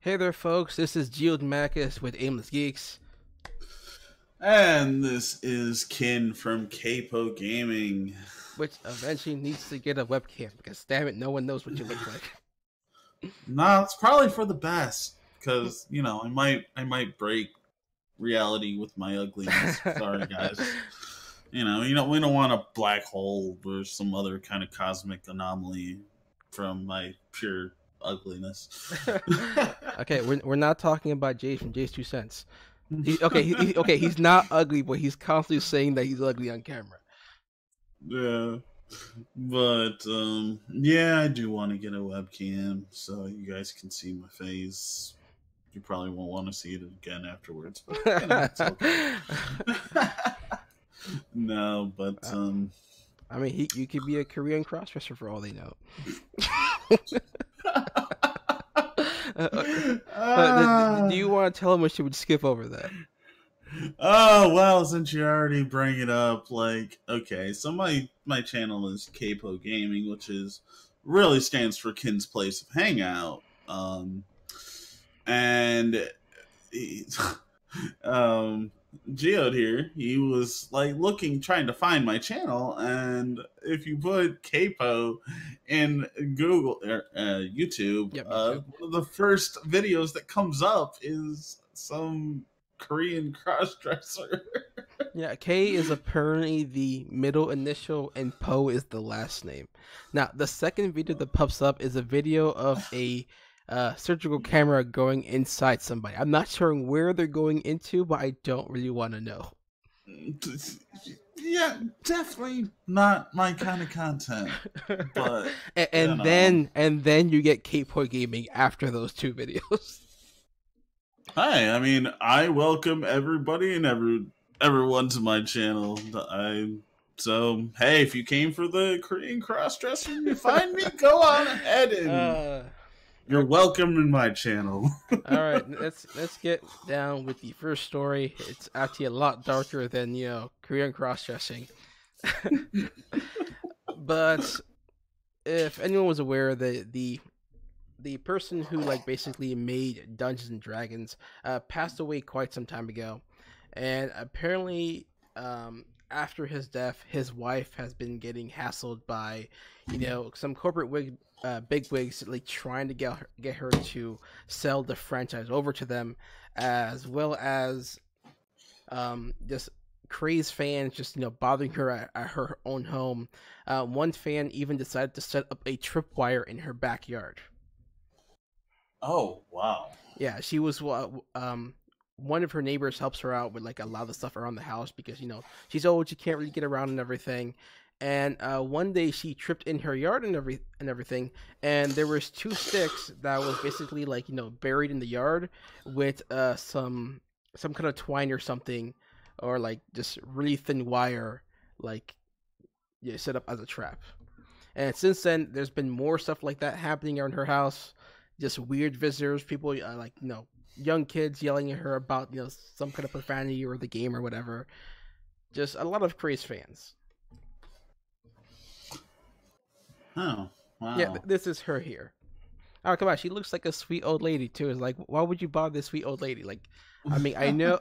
Hey there, folks. This is Geomarcus with Aimless Geeks. And this is Kin from Capo Gaming. Which eventually needs to get a webcam because, damn it, no one knows what you look like. Nah, it's probably for the best because I might break reality with my ugliness. Sorry, guys. We don't want a black hole or some other kind of cosmic anomaly from my pure ugliness. Okay, we're not talking about Jay from Jay's 2 cents. He's not ugly, but he's constantly saying that he's ugly on camera. Yeah. But yeah, I do want to get a webcam so you guys can see my face. You probably won't want to see it again afterwards, but it's okay. No, but I mean, you could be a Korean crossdresser for all they know. Do you want to tell him, or should we skip over that? Oh well, since you already bring it up, okay, so my channel is Capo Gaming, which is really stands for Kin's Place of Hangout. And he, Geode here, he was trying to find my channel, and if you put Capo in Google or YouTube, Yep, one of the first videos that comes up is some Korean crossdresser. Yeah, K is apparently the middle initial and Po is the last name. Now, the second video that pops up is a video of a surgical camera going inside somebody. I'm not sure where they're going into, but I don't really want to know. Yeah, definitely not my kind of content. But and then you get K-Poi Gaming after those two videos. Hi, I mean, I welcome everybody and everyone to my channel. So hey, if you came for the Korean crossdresser and you find me, go on ahead and you're welcome in my channel. All right, let's get down with the first story. It's actually a lot darker than Korean cross-dressing. But if anyone was aware, the person who basically made Dungeons and Dragons passed away quite some time ago, and apparently after his death, his wife has been getting hassled by some corporate bigwigs, trying to get her to sell the franchise over to them, as well as just crazed fans just bothering her at her own home. One fan even decided to set up a tripwire in her backyard. Oh wow! Yeah, she was one of her neighbors helps her out with a lot of the stuff around the house because she's old, she can't really get around and everything. And one day she tripped in her yard and everything, and there was two sticks that was basically buried in the yard with some kind of twine or something, or just really thin wire, set up as a trap. And since then, there's been more stuff like that happening around her house. Just weird visitors, people young kids yelling at her about some kind of profanity or the game or whatever. Just a lot of crazed fans. Oh wow! Yeah, this is her here. Oh, come on, she looks like a sweet old lady too. It's why would you bother this sweet old lady? I mean, I know,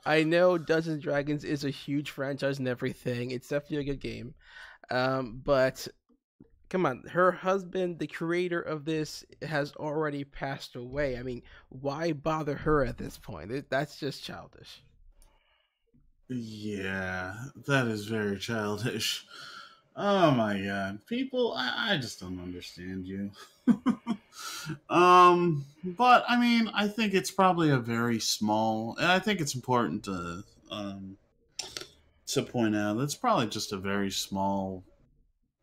I know Dungeons and Dragons is a huge franchise and everything. It's definitely a good game, but come on, her husband, the creator of this, has already passed away. I mean, why bother her at this point? That's just childish. Yeah, that is very childish. Oh my god, people! I just don't understand you. But I mean, I think it's probably a very small, and I think it's important to point out that's probably just a very small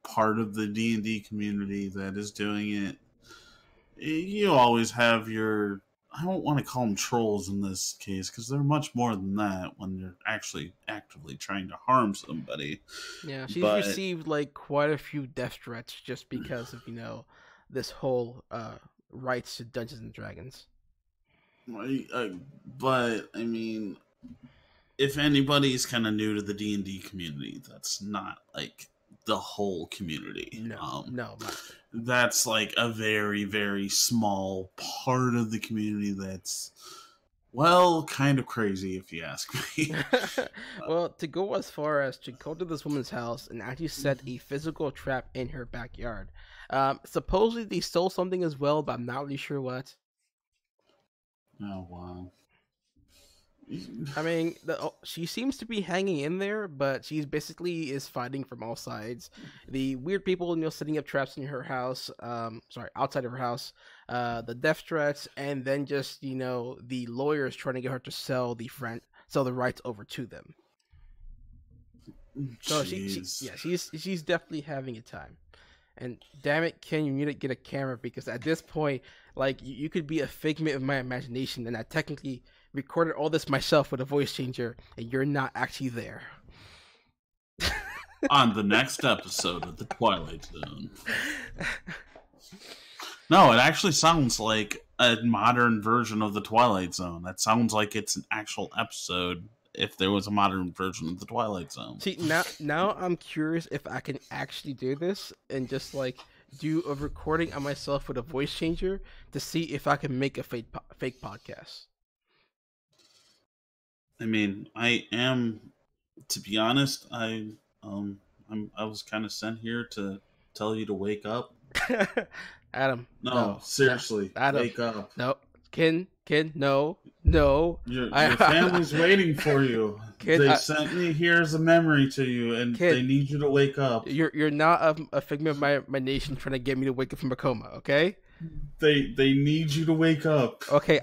part of the D&D community that is doing it. You always have your, I don't want to call them trolls in this case because they're much more than that when you're actually actively trying to harm somebody. Yeah, she's But received quite a few death threats just because of this whole rights to Dungeons and Dragons. but I mean, if anybody's kind of new to the D&D community, that's not the whole community. No, That's like a very, very small part of the community that's, well, kind of crazy if you ask me. well, to go as far as to go to this woman's house and actually set a physical trap in her backyard. Supposedly they stole something as well, but I'm not really sure what. Oh, wow. I mean, she seems to be hanging in there, but she's basically is fighting from all sides. The weird people, setting up traps in her house. Sorry, outside of her house. The death threats, and then just the lawyers trying to get her to sell the rights over to them. So she's definitely having a time. And damn it, Ken, you need to get a camera because at this point, like you could be a figment of my imagination, and I technically recorded all this myself with a voice changer, and you're not actually there. On the next episode of The Twilight Zone. No, it actually sounds like a modern version of The Twilight Zone. That sounds like it's an actual episode if there was a modern version of The Twilight Zone. See, now I'm curious if I can actually do this and just like do a recording of myself with a voice changer to see if I can make a fake podcast. I mean, I am, to be honest, I was kind of sent here to tell you to wake up. Adam. No, seriously, Adam, wake up. No, Ken, no. Your family's waiting for you. They sent me here as a memory to you, and they need you to wake up. You're not a figment of my nation trying to get me to wake up from a coma, okay? They need you to wake up. Okay,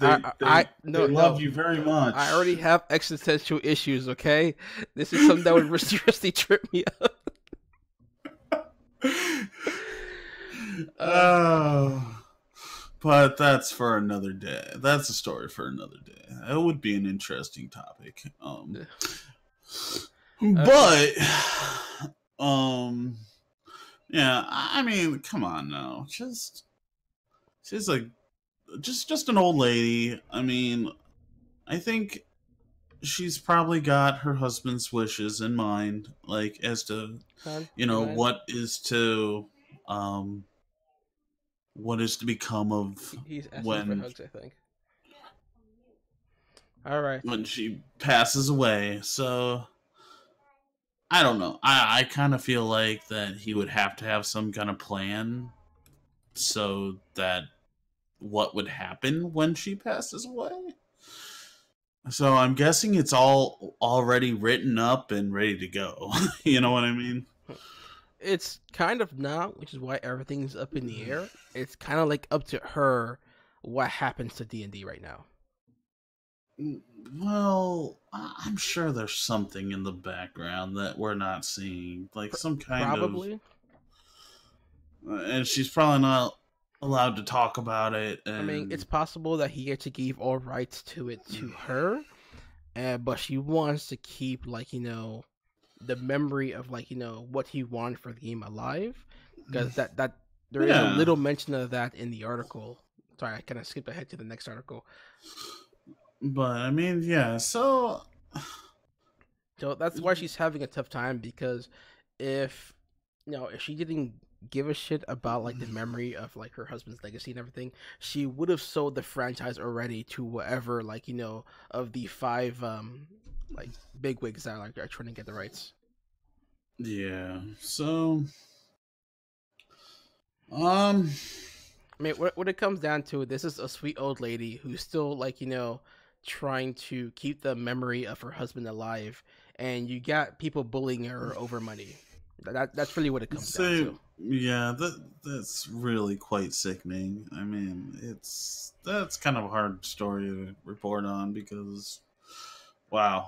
they love you very much. I already have existential issues, okay? This is something that would seriously trip me up. But that's for another day. That's a story for another day. It would be an interesting topic. But yeah, I mean, come on now. She's like just an old lady. I mean, I think she's probably got her husband's wishes in mind, like as to what is to become of he's asking for hugs, I think. All right. When she passes away. So I don't know. I kind of feel like that he would have to have some kind of plan so that what would happen when she passes away. So I'm guessing it's all already written up and ready to go. You know what I mean? It's kind of not, which is why everything's up in the air. It's kind of like up to her what happens to D&D right now. Well, I'm sure there's something in the background that we're not seeing, like some kind probably. And she's probably not allowed to talk about it. And I mean, it's possible that he actually gave all rights to it to her, but she wants to keep, the memory of, what he wanted for the game alive, because that there is a little mention of that in the article. Sorry, I kind of skipped ahead to the next article. But I mean, yeah. So that's why she's having a tough time, because if she didn't give a shit about the memory of her husband's legacy and everything, she would have sold the franchise already to whatever of the 5 bigwigs that are trying to get the rights. Yeah. So I mean, what it comes down to, this is a sweet old lady who's still trying to keep the memory of her husband alive, and you got people bullying her over money. That's really what it comes down to. Yeah, that's really quite sickening. I mean, that's kind of a hard story to report on because, wow,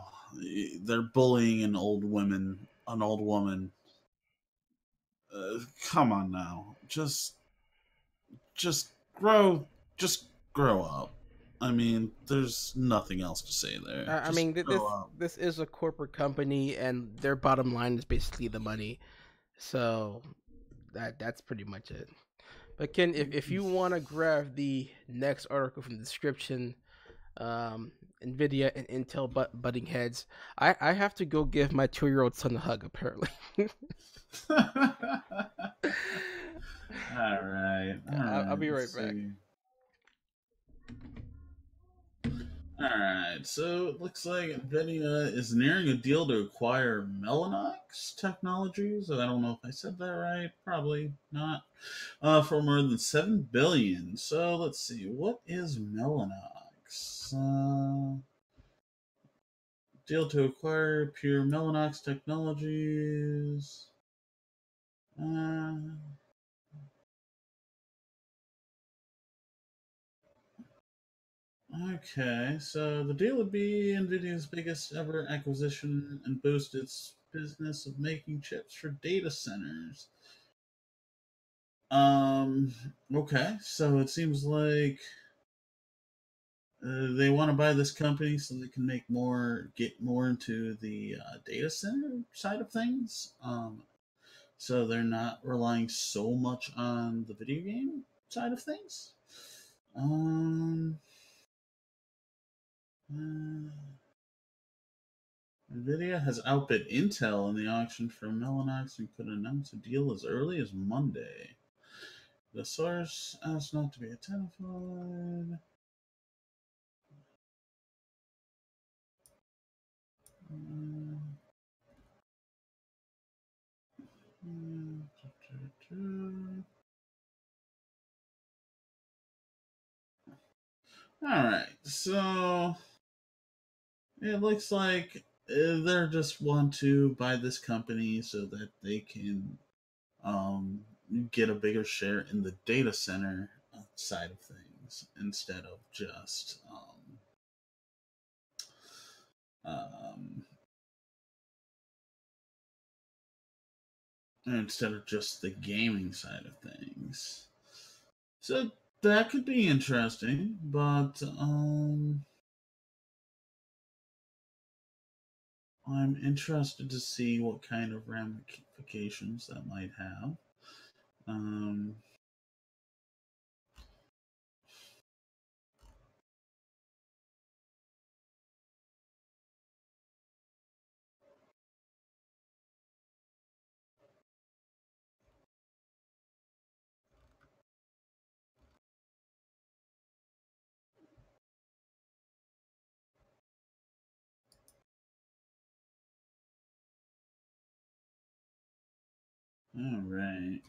they're bullying an old woman. Come on now, just grow up. I mean, there's nothing else to say there. I mean, this is a corporate company, and their bottom line is basically the money. So that's pretty much it. But Ken, if you want to grab the next article from the description, um, Nvidia and Intel butting heads. I have to go give my 2-year-old son a hug. Apparently, All I'll right. be right Let's back. see. All right. So it looks like Nvidia is nearing a deal to acquire Mellanox Technologies. I don't know if I said that right. Probably not. For more than 7 billion. So let's see. What is Mellanox? Deal to acquire Pure Mellanox Technologies. Uh, Okay, so the deal would be Nvidia's biggest ever acquisition and boost its business of making chips for data centers. Um, okay, so it seems like they want to buy this company so they can get more into the data center side of things. So they're not relying so much on the video game side of things. Um, uh, Nvidia has outbid Intel in the auction for Mellanox and could announce a deal as early as Monday. The source asked not to be identified. All right, so it looks like they just want to buy this company so that they can um, get a bigger share in the data center side of things um, instead of just the gaming side of things. So that could be interesting, but I'm interested to see what kind of ramifications that might have. Um, all right.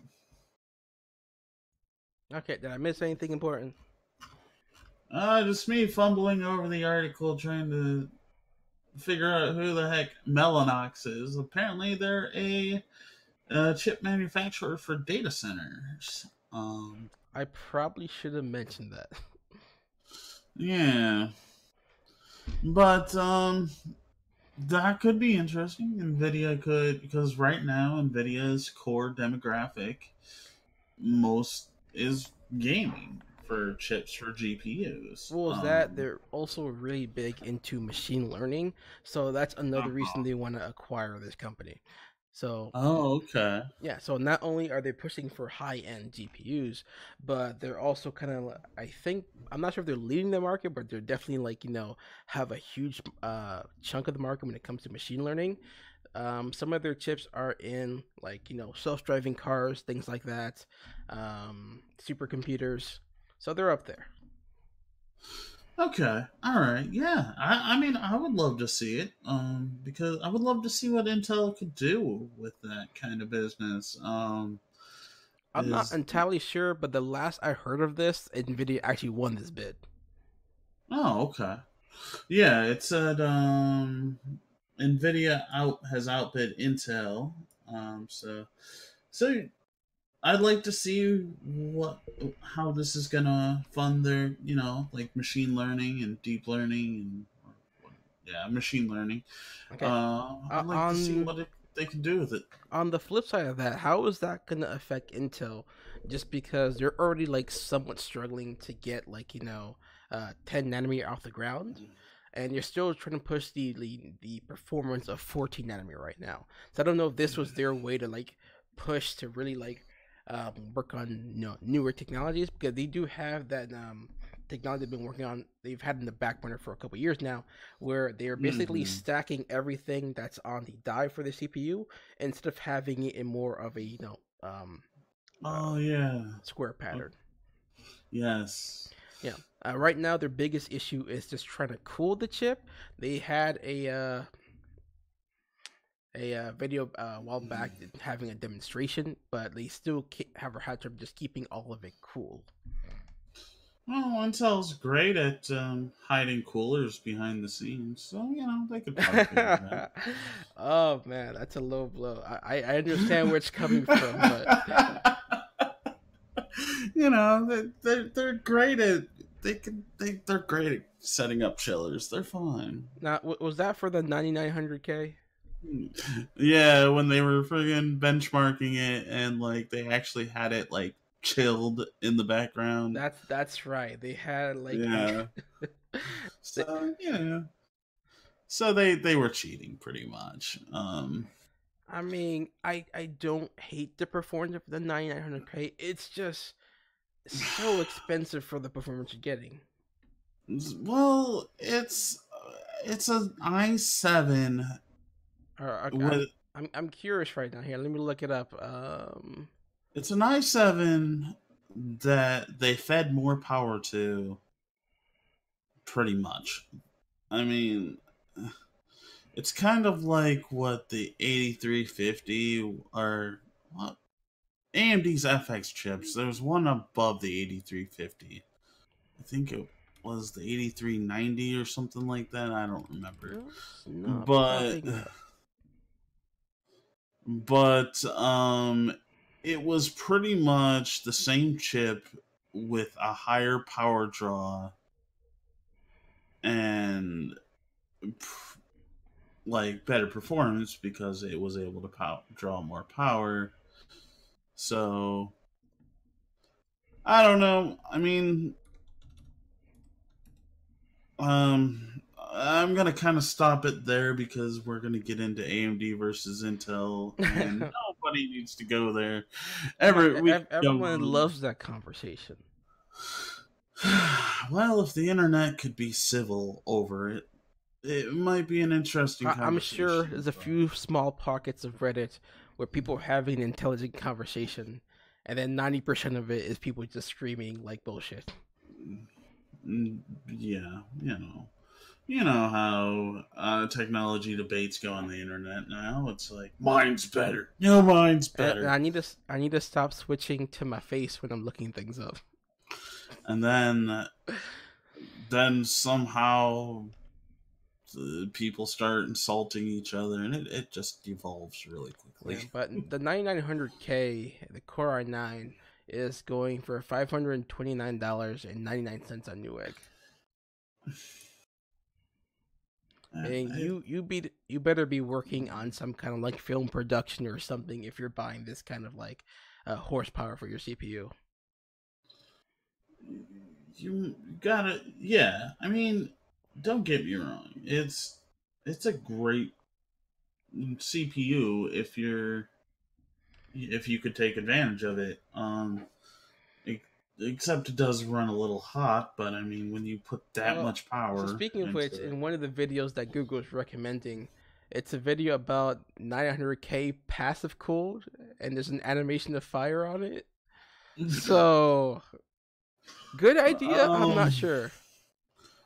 Okay, did I miss anything important? Just me fumbling over the article trying to figure out who the heck Mellanox is. Apparently, they're a chip manufacturer for data centers. I probably should have mentioned that. Yeah, but that could be interesting. Nvidia could, because right now Nvidia's core demographic most is gaming for chips for GPUs. Well, is that they're also really big into machine learning, so that's another reason Uh-huh. they want to acquire this company. So Oh, okay. yeah, so not only are they pushing for high-end GPUs, but they're also kind of, I think, I'm not sure if they're leading the market, but they're definitely like, have a huge chunk of the market when it comes to machine learning. Some of their chips are in like, self-driving cars, things like that, supercomputers. So they're up there. Okay. All right. Yeah. I mean, I would love to see it. Because I would love to see what Intel could do with that kind of business. I'm not Is entirely sure, but the last I heard of this, Nvidia actually won this bid. Oh, okay. Yeah, it said Nvidia has outbid Intel. So I'd like to see what how this is gonna fund their like machine learning and deep learning and yeah machine learning. Okay. Uh, I'd like to see on they can do with it. on the flip side of that, how is that going to affect Intel? Just because they're already like somewhat struggling to get like 10 nanometer off the ground, and you're still trying to push the performance of 14 nanometer right now. So I don't know if this was their way to like push to really like work on newer technologies, because they do have that technology they've been working on, they've had in the back burner for a couple years now, where they're basically Hmm. stacking everything that's on the die for the CPU instead of having it in more of a uh, Oh yeah. square Oh, pattern. yes. Yeah. Right now, their biggest issue is just trying to cool the chip. They had a video a while back having a demonstration, but they still have a hard time just keeping all of it cool. Well, Intel's great at hiding coolers behind the scenes, so they could probably figure Oh man, that's a low blow. I understand where it's coming it from, but out. They're great at they're great at setting up chillers. They're fine. now was that for the 9900K? Yeah, when they were friggin' benchmarking it and like they actually had it like chilled in the background. That's right. They had like Yeah. they, So so they were cheating pretty much. I mean, I don't hate the performance of the 9900K. It's just so expensive for the performance you're getting. Well, it's an i7 I'm with I'm curious right now. Here, let me look it up. it's an i7 that they fed more power to pretty much. I mean, it's kind of like what the 8350 or what AMD's FX chips. There's one above the 8350. I think it was the 8390 or something like that. I don't remember. it's not But popping up. but it was pretty much the same chip with a higher power draw and like better performance because it was able to draw more power. So I don't know. I mean, I'm gonna kind of stop it there because we're gonna get into AMD versus Intel, and nobody needs to go there. Come on, We everyone go. loves that conversation. Well, if the internet could be civil over it, it might be an interesting I'm sure conversation. there's a few small pockets of Reddit where people are having an intelligent conversation, and then 90% of it is people just screaming like bullshit. Yeah, you know how technology debates go on the internet now. It's like mine's better. No, mine's And better. I need to stop switching to my face when I'm looking things up. And then somehow people start insulting each other, and it just devolves really quickly. Yeah, but the 9900K, the Core i9, is going for $529.99 on Newegg. And I, you better be working on some kind of like film production or something if you're buying this kind of like horsepower for your CPU. you gotta, yeah. I mean, don't get me wrong. It's a great CPU if you could take advantage of it. E- Except it does run a little hot, but I mean, when you put that Well, much so power speaking of which, into in one of the videos that Google is recommending, it's a video about 900K passive cooled, and there's an animation of fire on it. it, So good idea. I'm not um, sure.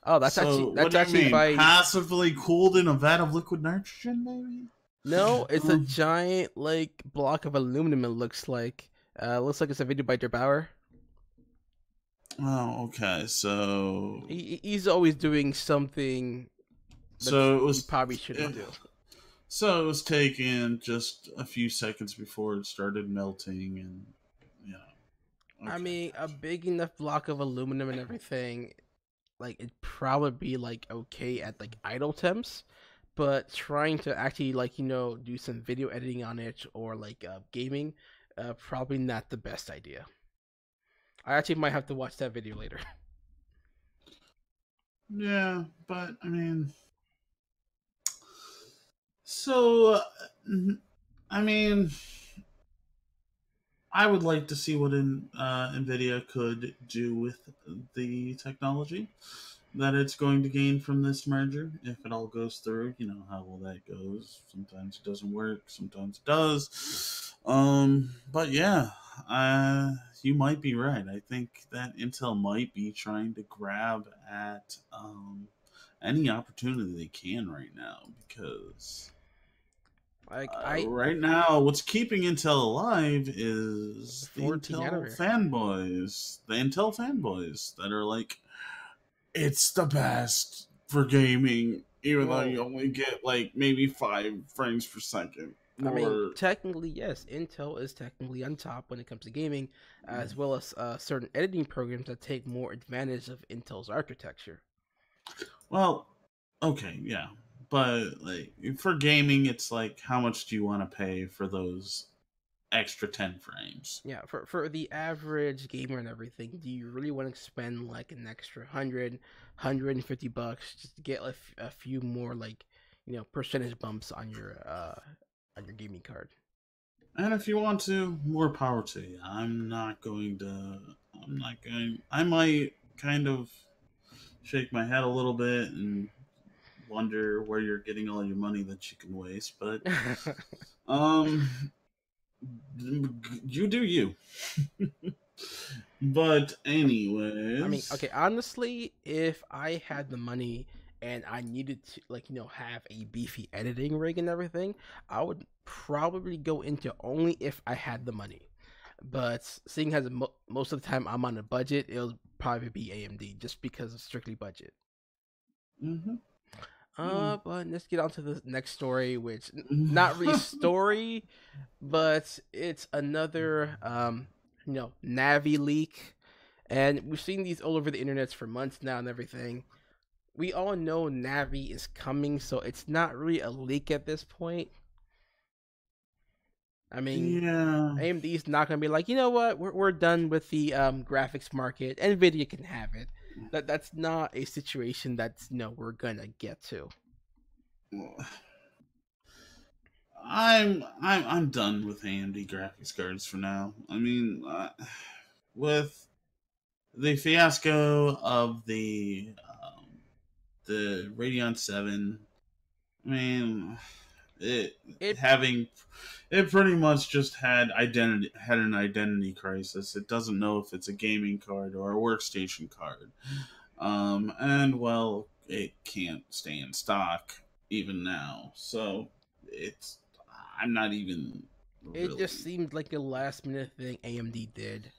Oh, so what that's do you actually mean? by Passively cooled in a vat of liquid nitrogen, maybe? no. It's a Um, giant like block of aluminum. It looks like it's a video by Der Bauer. oh, okay. He's always doing something that So it he was probably shouldn't do. so it was taken just a few seconds before it started melting, and you know, I okay, mean, a gotcha. big enough block of aluminum and everything, like it'd probably be like okay at like idle temps, but trying to actually like do some video editing on it or like gaming, probably not the best idea. I actually might have to watch that video later. Yeah, but I mean, so I mean, I would like to see what Nvidia could do with the technology that it's going to gain from this merger. If it all goes through, you know how well that goes. Sometimes it doesn't work, sometimes it does. But yeah, you might be right. I think that Intel might be trying to grab at any opportunity they can right now because Like I right now, what's keeping Intel alive is the 14 Intel nanometer. fanboys. The Intel fanboys that are like, it's the best for gaming, even though Well, you only get like maybe 5 frames per second I mean, more. technically, yes, Intel is technically on top when it comes to gaming, as well as certain editing programs that take more advantage of Intel's architecture. Well, okay, yeah. But like for gaming, it's like how much do you want to pay for those extra 10 frames? Yeah, for the average gamer and everything, do you really want to spend like an extra 100, $150 just to get a few more like percentage bumps on your gaming card? And if you want to, more power to you. I'm not going to. I'm not going. I might kind of shake my head a little bit and wonder where you're getting all your money that you can waste. But um, you do you. But I mean, anyways, okay, honestly, if I had the money and I needed to, like, have a beefy editing rig and everything, I would probably go into only if I had the money. But seeing as most of the time I'm on a budget, it'll probably be AMD just because of strictly budget. mm-hmm. Mm. But let's get on to the next story, which not really story, but it's another Navi leak, and we've seen these all over the internet for months now and everything. We all know Navi is coming, so it's not really a leak at this point. I mean, Yeah. AMD's not gonna be like, you know what, we're done with the graphics market. Nvidia can have it. That's not a situation that's we're gonna get to. I'm done with AMD graphics cards for now. I mean, with the fiasco of the Radeon 7, I mean, it It having it pretty much just had an identity crisis. It doesn't know if it's a gaming card or a workstation card. And well, it can't stay in stock even now. So it's I'm not even it just really. seemed like a last minute thing AMD did.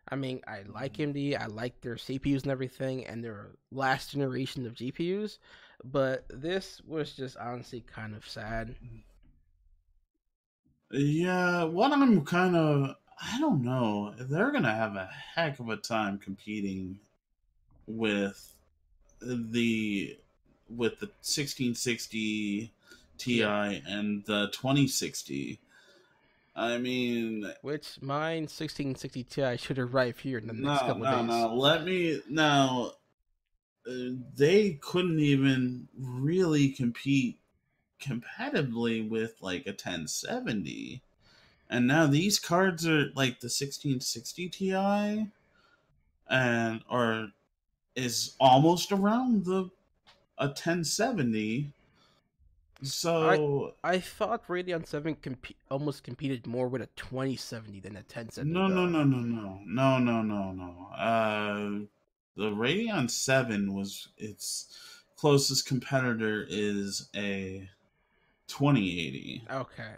I mean, I like AMD, I like their CPUs and everything, and their last generation of GPUs, but this was just honestly kind of sad. Yeah, what I'm kind of I don't know. They're gonna have a heck of a time competing with the the 1660 Ti Ti, and the 2060. I mean, which mine 1660 Ti should arrive here in the next no, couple of no, days. no. Let me now. They couldn't even really compete competitively with like a 1070, and now these cards are like the 1660 Ti, and or is almost around the a 1070. I So I thought Radeon 7 almost competed more with a 2070 than a 1070 no, no, though. no, no, no, no, no, no, no. The Radeon 7 was its closest competitor is a 2080. Okay.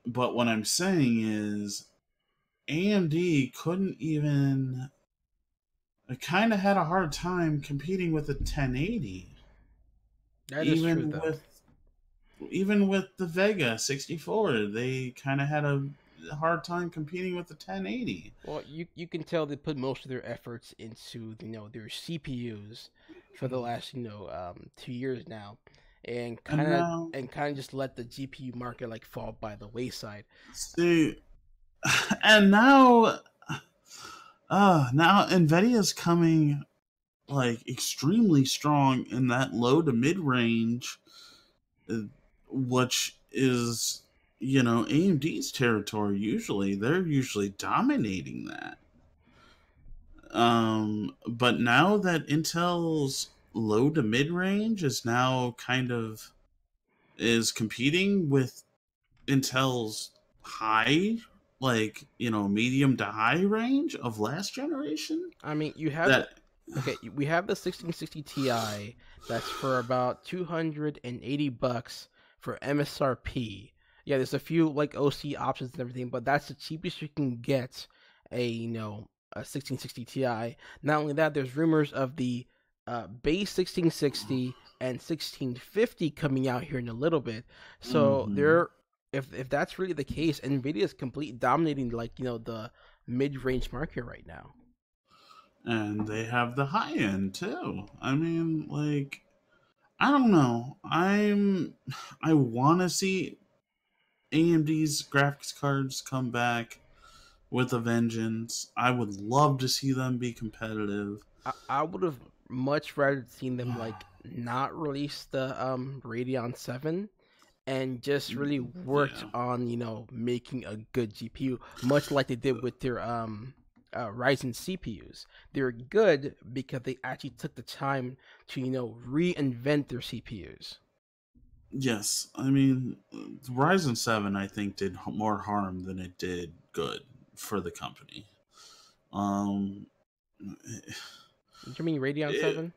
But what I'm saying is AMD couldn't even. It kind of had a hard time competing with a 1080, That is true even though. with the Vega 64. They kind of had a hard time competing with the 1080. Well, you can tell they put most of their efforts into their CPUs for the last 2 years now, and And now, kind of just let the GPU market like fall by the wayside. see, and now Nvidia's coming like extremely strong in that low to mid range, uh, which is AMD's territory, they're usually dominating that. But now that Intel's low to mid range is now kind of is competing with Intel's high, medium to high range of last generation. I mean, you have That okay, we have the 1660 Ti that's for about $280 for MSRP. Yeah, there's a few like OC options and everything, but that's the cheapest you can get a 1660 Ti. Not only that, there's rumors of the base 1660 and 1650 coming out here in a little bit. So mhm. there, if that's really the case, Nvidia is completely dominating the mid range market right now. And they have the high end too. I mean, I don't know. I want to see AMD's graphics cards come back with a vengeance. I would love to see them be competitive. I would have much rather seen them like not release the Radeon 7 and just really worked Yeah. on making a good GPU, much like they did with their Ryzen CPUs. They're good because they actually took the time to reinvent their CPUs. Yes. I mean, Ryzen 7 I think did more harm than it did good for the company. Um You mean Radeon it, 7?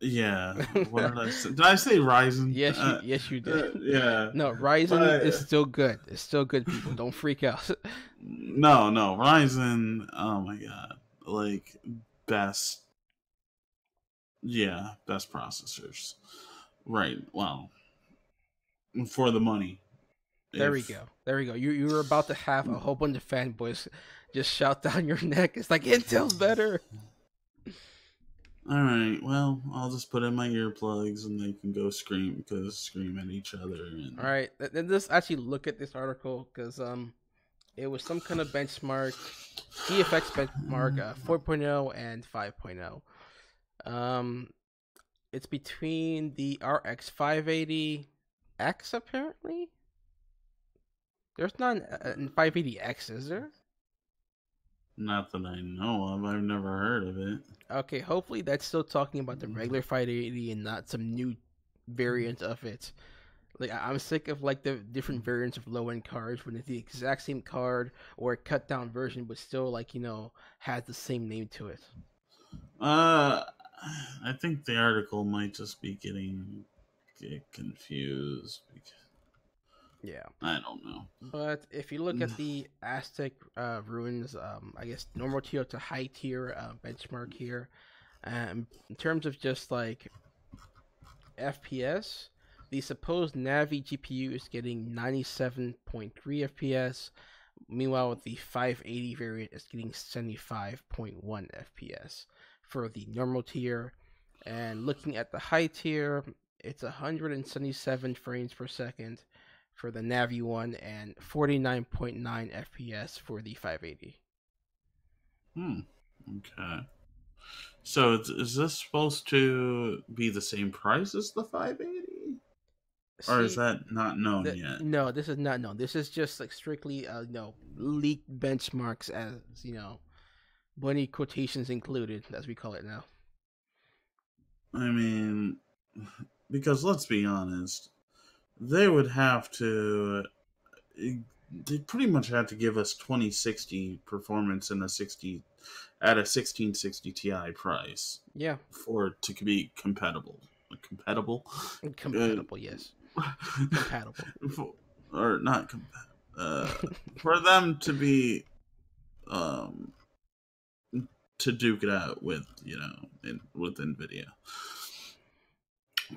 yeah, what did I say? Did I say Ryzen? Yes you did. Yeah. No, Ryzen But is still good. It's still good, people. Don't freak out. no, Ryzen, oh my god. Like best best processors. Right. Well, for the money. There we If go. There we go. You were about to have a whole bunch of fanboys just shout down your neck. It's like Intel's better. All right, well, I'll just put in my earplugs and they can go scream at each other All and right. Then let's actually look at this article because it was some kind of benchmark, TFX benchmark 4.0 and 5.0. Um, it's between the RX 580X apparently. There's not an 580X, is there? not that I know of. I've never heard of it. Okay, hopefully that's still talking about the regular 580 and not some new variant of it. Like I'm sick of like the different variants of low end cards when it's the exact same card or a cut down version, but still like has the same name to it. Uh, I think the article might just be get confused. Because, Yeah, I don't know. but if you look at the Aztec ruins, I guess normal tier to high tier benchmark here, in terms of just like FPS, the supposed Navi GPU is getting 97.3 FPS. Meanwhile, with the 580 variant, it's getting 75.1 FPS for the normal tier. And looking at the high tier, it's 177 frames per second for the Navi one and 49.9 FPS for the 580. Hmm. Okay. So is this supposed to be the same price as the 580? Or is See, that not known yet? no, this is not known. This is just like strictly leaked benchmarks as bunny quotations included, as we call it now. I mean, because let's be honest, they would have to. They pretty much had to give us 2060 performance in a 60 at a 1660 Ti price Yeah, for it to be compatible. Compatible? Uh, compatible. Yes, compatible. or not compatible. For them to be um, to duke it out with with Nvidia.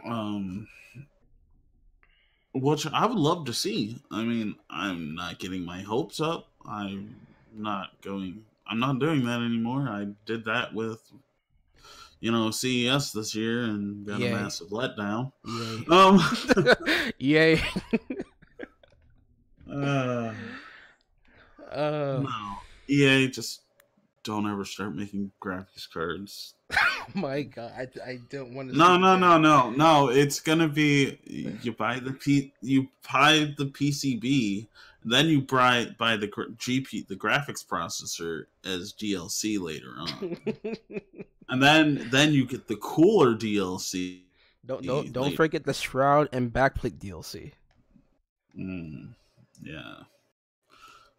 Um, which I would love to see. I mean, I'm not getting my hopes up. I'm not doing that anymore. I did that with CES this year and got a Yay, massive letdown. yay, Um, yay. uh, uh, no, EA just don't ever start making graphics cards. Oh my god, I don't want to No, see no, that. no, no, no. It's gonna be you buy the PCB, then you buy the the graphics processor as DLC later on, and then you get the cooler DLC Don't later. forget the shroud and backplate DLC. Yeah,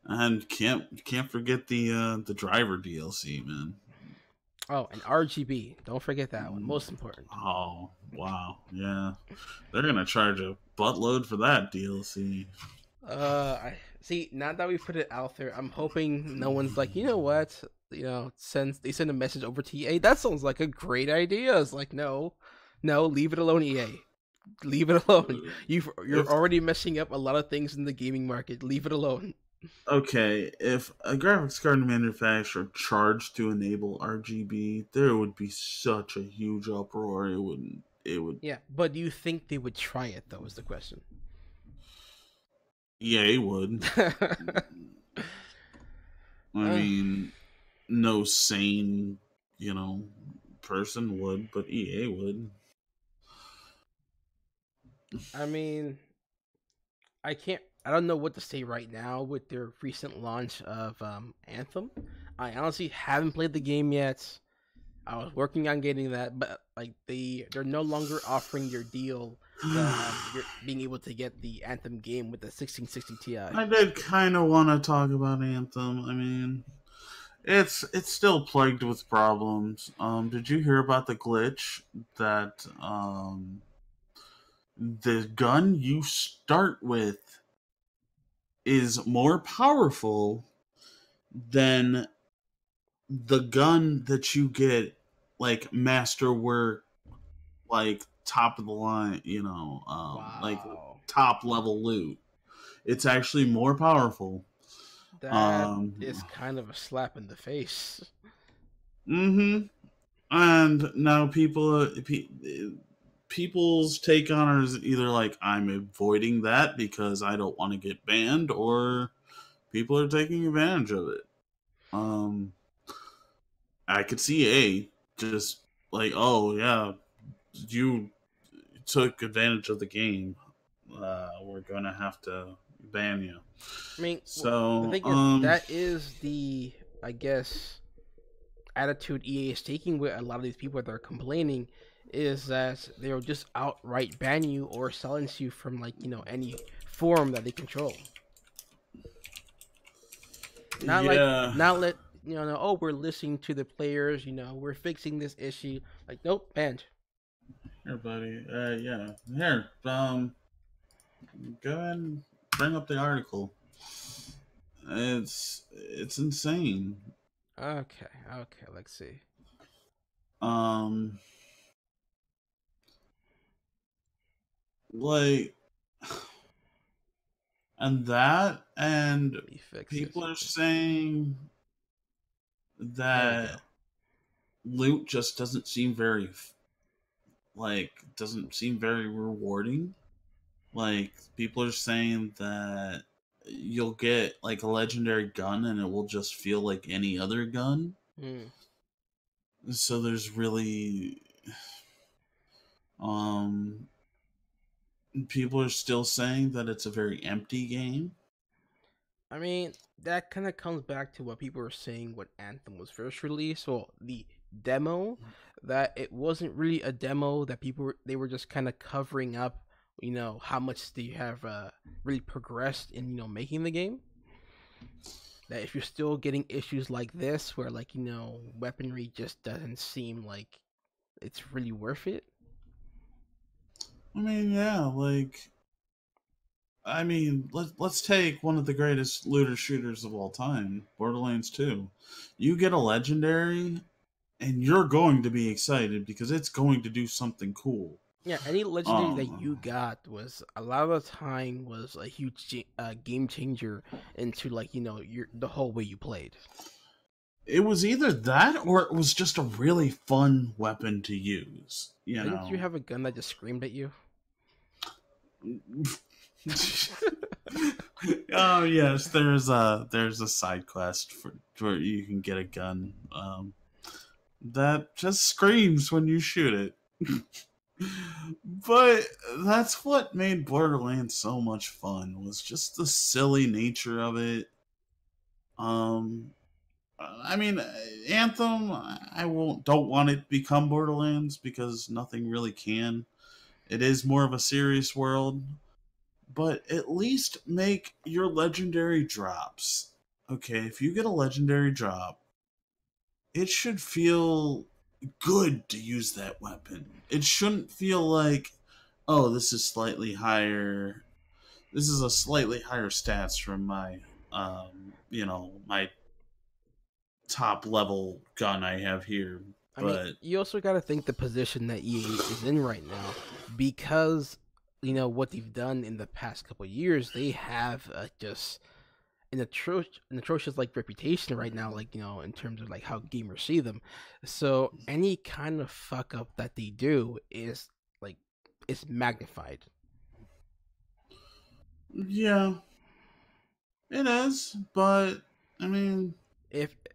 and can't forget the driver DLC, man. Oh, and RGB. Don't forget that one. Mm. Most important. Oh wow, yeah, they're gonna charge a buttload for that DLC. I see. Now that we put it out there, I'm hoping no one's like, you know what? Since they send a message over to EA, that sounds like a great idea. It's like, no, leave it alone, EA. Leave it alone. You're If already messing up a lot of things in the gaming market. Leave it alone. Okay, if a graphics card manufacturer charged to enable RGB, there would be such a huge uproar. It would. Yeah, but do you think they would try it though? Is the question. EA would. I uh, mean, no sane, you know, person would, but EA would. I mean, I can't. I don't know what to say right now with their recent launch of Anthem. I honestly haven't played the game yet. I was working on getting that, but like they're no longer offering your deal that you're being able to get the Anthem game with the 1660 Ti. I did kind of want to talk about Anthem. I mean, it's still plagued with problems. Did you hear about the glitch that the gun you start with is more powerful than the gun that you get like masterwork, like top of the line, like Wow, top level loot. It's actually more powerful. that Um, is kind of a slap in the face. mm-hmm. And now people's take on it is either like I'm avoiding that because I don't want to get banned, or people are taking advantage of it. Um, I could see just like, oh yeah, you took advantage of the game. We're gonna have to ban you. I mean, the So, thing is, that is the, I guess, attitude EA is taking with a lot of these people that are complaining, is that they'll just outright ban you or silence you from like any forum that they control. Not like yeah, not let oh, we're listening to the players, we're fixing this issue. Like, nope, banned. here, buddy. Yeah, here. Go ahead and bring up the article. It's insane. Okay, let's see. Um, like, and Let me fix this. people are Okay. saying There we go. that loot just doesn't seem very rewarding. Like, people are saying that you'll get like a legendary gun and it will just feel like any other gun. Hmm. So there's really um people are still saying that it's a very empty game. I mean, that kind of comes back to what people were saying when Anthem was first released. Well, the demo, that it wasn't really a demo, that they were just kind of covering up, how much they have really progressed in making the game. That if you're still getting issues like this, where like weaponry just doesn't seem like it's really worth it. I mean, yeah, like let's take one of the greatest looter shooters of all time, Borderlands 2. You get a legendary and you're going to be excited because it's going to do something cool. Yeah, any legendary that Um you got was a lot of the time was a huge game changer into like the whole way you played. it was either that or it was just a really fun weapon to use, Didn't you have a gun that just screamed at you? Oh yes, there's a side quest for where you can get a gun that just screams when you shoot it. But that's what made Borderlands so much fun, was just the silly nature of it. Um, I mean, Anthem, I won't don't want it to become Borderlands because nothing really can. It is more of a serious world, but at least make your legendary drops. Okay, if you get a legendary drop, it should feel good to use that weapon. It shouldn't feel like, oh, this is slightly higher. This is a slightly higher stats from my, my top level gun I have here. I mean, But you also got to think the position that EA is in right now, because what they've done in the past couple of years. They have just an atrocious like reputation right now, like in terms of like how gamers see them. So any kind of fuck up that they do is like it's magnified. yeah, it is. But I mean,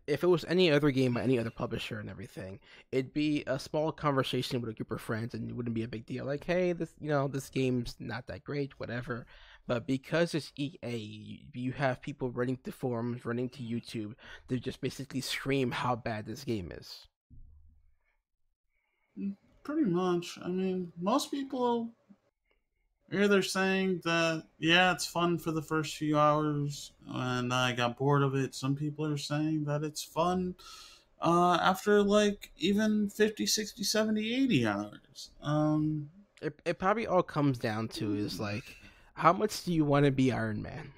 If it was any other game by any other publisher and everything, it'd be a small conversation with a group of friends, and it wouldn't be a big deal. Like, hey, this game's not that great, whatever. But because it's EA, you have people running to forums, running to YouTube, to just basically scream how bad this game is. pretty much. I mean, most people are either saying that, yeah, it's fun for the first few hours and I got bored of it. Some people are saying that it's fun after like even 50, 60, 70, 80 hours. It probably all comes down to is like, how much do you want to be Iron Man?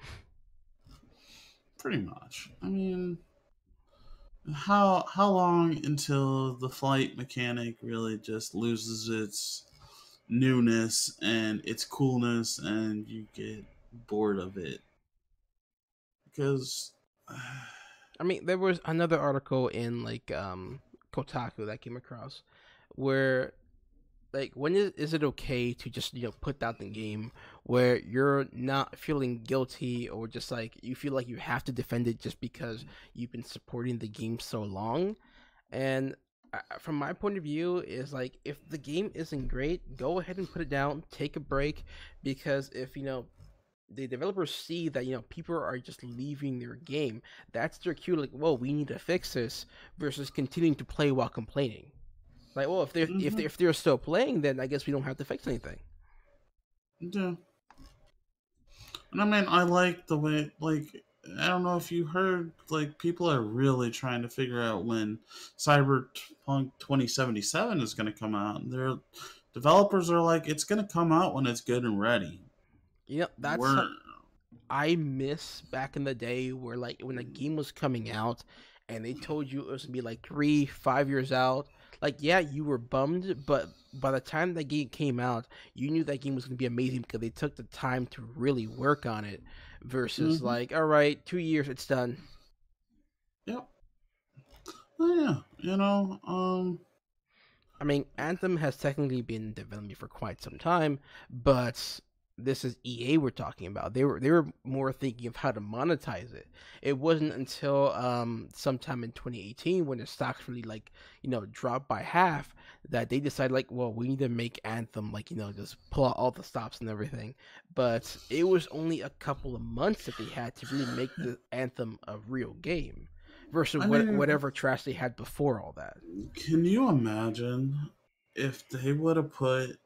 Pretty much. I mean, how long until the flight mechanic really just loses its newness and its coolness and you get bored of it? Because I mean, there was another article in like Kotaku that I came across where like when is it okay to just put down the game where you're not feeling guilty, or just like you feel like you have to defend it just because you've been supporting the game so long. And from my point of view is like, if the game isn't great, go ahead and put it down, take a break, because if the developers see that people are just leaving their game, that's their cue, like, whoa, we need to fix this, versus continuing to play while complaining. Like, well, mhm, if they're still playing, then I guess we don't have to fix anything. yeah. And I mean, I like the way, like, I don't know if you heard, like, people are really trying to figure out when Cyberpunk 2077 is going to come out. And their developers are like, it's going to come out when it's good and ready. That's We're, I miss back in the day where like when a game was coming out and they told you it was gonna be like 3, 5 years out. Like, yeah, you were bummed, but by the time that game came out, you knew that game was gonna be amazing because they took the time to really work on it. Versus mm-hmm, like, all right, 2 years, it's done. yep. Oh, yeah, I mean, Anthem has technically been in development for quite some time, but this is EA we're talking about. They were more thinking of how to monetize it. It wasn't until sometime in 2018 when the stocks really like dropped by half that they decided, like, well, we need to make Anthem, like, just pull out all the stops and everything. But it was only a couple of months that they had to really make the Anthem a real game versus I mean, whatever trash they had before all that. can you imagine if they would have put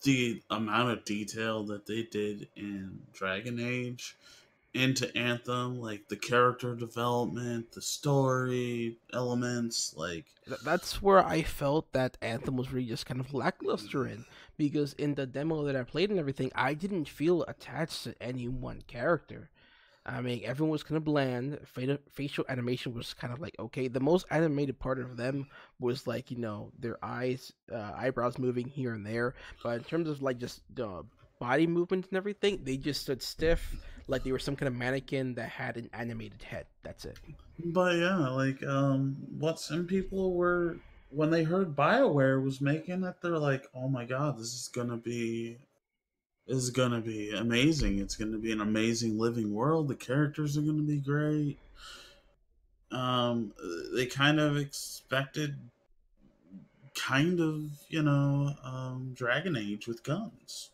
the amount of detail that they did in Dragon Age into Anthem, like the character development, the story elements, like That's where I felt that Anthem was really just kind of lackluster in, because in the demo that I played and everything, I didn't feel attached to any one character. I mean, everyone was kind of bland. Facial animation was kind of like okay. The most animated part of them was like their eyebrows moving here and there. But in terms of like just the body movements and everything, they just stood stiff, like they were some kind of mannequin that had an animated head. That's it. but yeah, like what some people were when they heard BioWare was making it, they're like, "Oh my god, this is going to be is going to be amazing. It's going to be an amazing living world. The characters are going to be great. Um, they kind of expected Dragon Age with guns.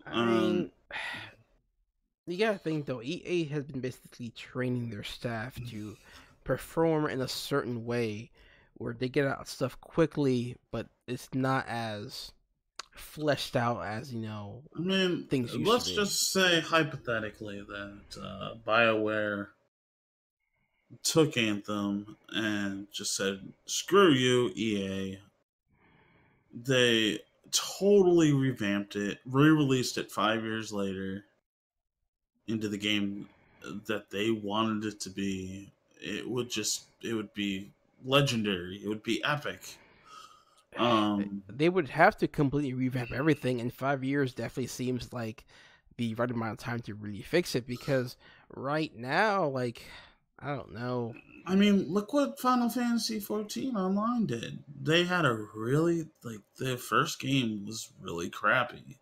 I Um, mean, you gotta think though, EA has been basically training their staff to perform in a certain way where they get out stuff quickly, but it's not as fleshed out as I mean, things used to let's be. just say hypothetically that BioWare took Anthem and just said, "Screw you, EA." They totally revamped it, re-released it 5 years later into the game that they wanted it to be. It would be legendary. It would be epic. Um, They would have to completely revamp everything, and 5 years definitely seems like the right amount of time to really fix it. Because right now, like, I don't know. I mean, look what Final Fantasy 14 Online did. They had a really their first game was really crappy.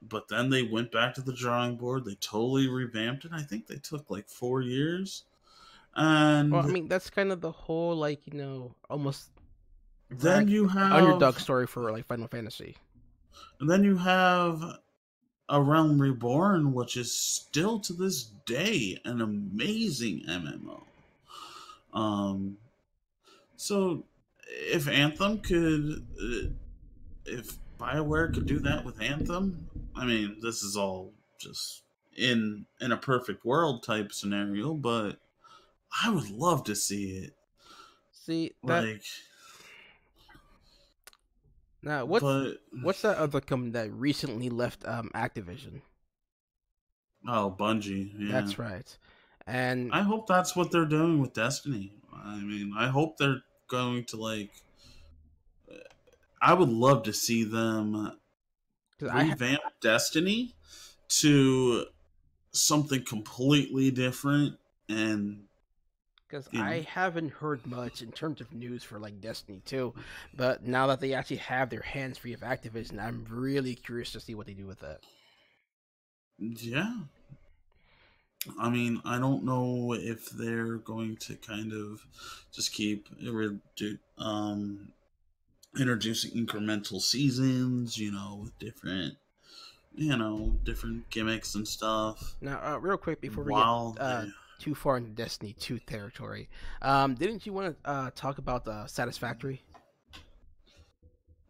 But then they went back to the drawing board. They totally revamped it. I think they took like 4 years, Well, I and mean, that's kind of the whole like almost then you underdog have story for like Final Fantasy. and then you have A Realm Reborn, which is still to this day an amazing MMO. Um, so if Anthem could, if Bioware could do that with Anthem, I mean, this is all just in a perfect world type scenario, but I would love to see it. See that Like, now? but What's that other company that recently left Activision? oh, Bungie, yeah. That's right. And I hope that's what they're doing with Destiny. I mean, I hope they're going to I would love to see them because revamp Destiny to something completely different and you I know haven't heard much in terms of news for like Destiny 2, but now that they actually have their hands free of Activision, I'm really curious to see what they do with that. yeah. I mean, I don't know if they're going to kind of just keep introducing incremental seasons, with different gimmicks and stuff Now, real quick before we get while they too far into Destiny 2 territory, didn't you want to talk about Satisfactory?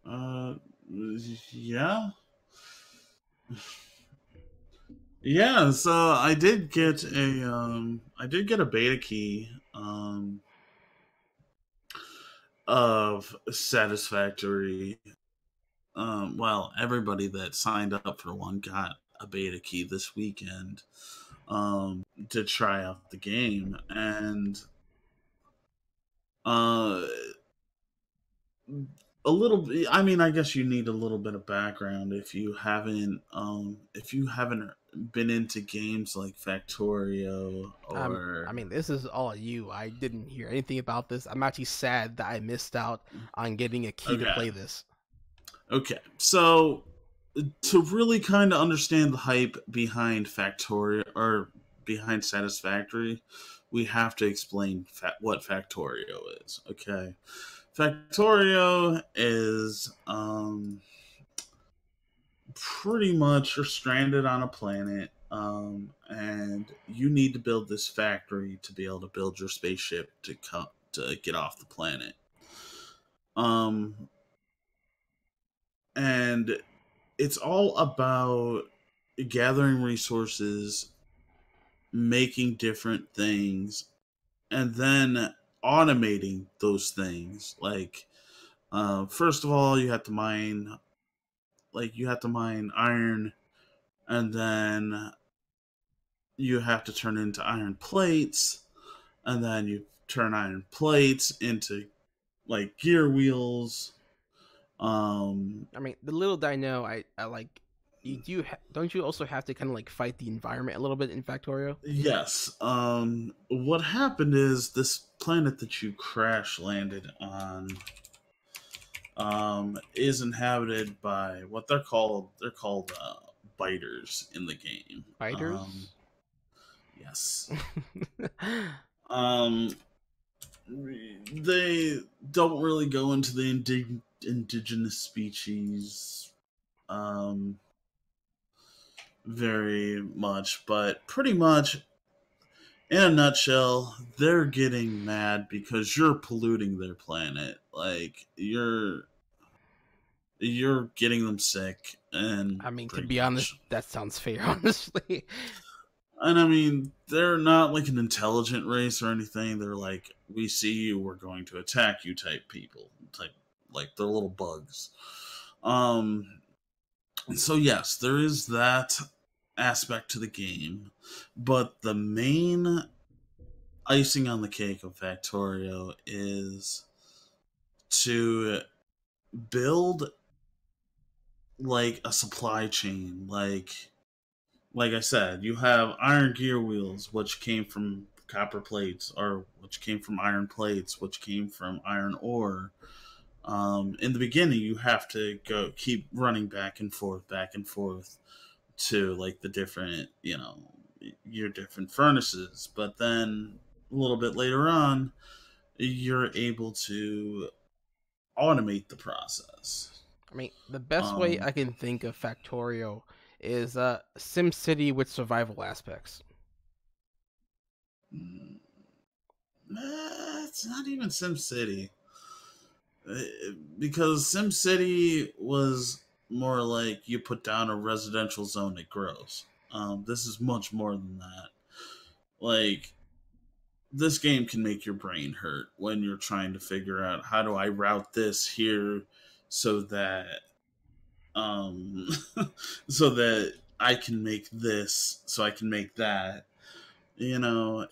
uh yeah. Yeah, so I did get a beta key of Satisfactory. Well, everybody that signed up for one got a beta key this weekend to try out the game, and uh, a little bit. I mean, I guess you need a little bit of background if you haven't been into games like Factorio I or mean, this is all you. I didn't hear anything about this. I'm actually sad that I missed out on getting a key to okay. play this. Okay, so to really kind of understand the hype behind Factorio or behind Satisfactory, we have to explain what Factorio is. Okay, Factorio is pretty much you're stranded on a planet, and you need to build this factory to be able to build your spaceship to get off the planet. Um, and it's all about gathering resources, making different things, and then automating those things. Like, first of all, you have to mine iron, and then you have to turn into iron plates, and then you turn iron plates into like gear wheels. Um, I mean, the little that I know, I like. Don't you also have to kind of like fight the environment a little bit in Factorio? Yes. What happened is this planet that you crash landed on. is inhabited by what they're called. They're called biters in the game. Fighters. Yes. Um, they don't really go into the indigenous species um, very much, but pretty much in a nutshell, they're getting mad because you're polluting their planet. Like you're getting them sick and I mean, to pretty be honest, much. that sounds fair. Honestly, And I mean, they're not like an intelligent race or anything. They're like, we see you, we're going to attack you type people. Type like they're little bugs. Um so yes, there is that aspect to the game. But the main icing on the cake of Factorio is to build like a supply chain. Like I said, you have iron gear wheels, which came from copper plates, or which came from iron plates, which came from iron ore. In the beginning, you have to go keep running back and forth to like the different, your different furnaces. But then a little bit later on, you're able to automate the process. I mean, the best way Um, I can think of Factorio is SimCity with survival aspects. it's not even SimCity. Because SimCity was more like you put down a residential zone, it grows. This is much more than that. Like, this game can make your brain hurt when you're trying to figure out how do I route this here so that um so that I can make this so I can make that.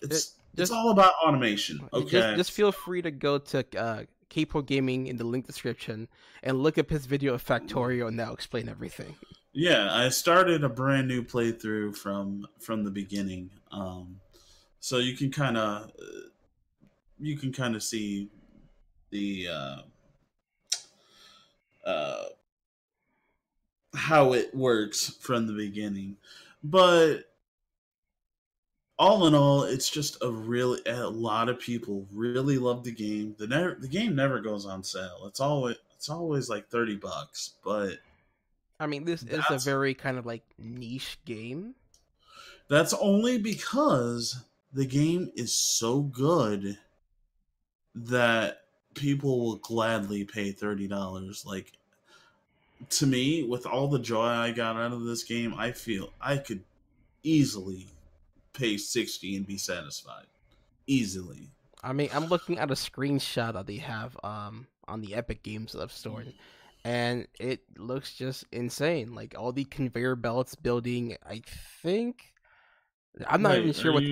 It, It's just all about automation. just Okay. just feel free to go to Capo Gaming in the link description and look up his video of Factorio, and that'll explain everything. Yeah, I started a brand new playthrough from the beginning. So you can kind of see the uh, how it works from the beginning. But all in all, it's just a lot of people really love the game. The game never goes on sale. It's always like $30, but I mean, this is a that's very kind of like niche game. that's only because the game is so good that people will gladly pay $30. Like, to me, with all the joy I got out of this game, I feel I could easily pay 60 and be satisfied. Easily. I mean, I'm looking at a screenshot that they have on the Epic Games Store, and it looks just insane. Like all the conveyor belts building. I think I'm not even Wait, sure what.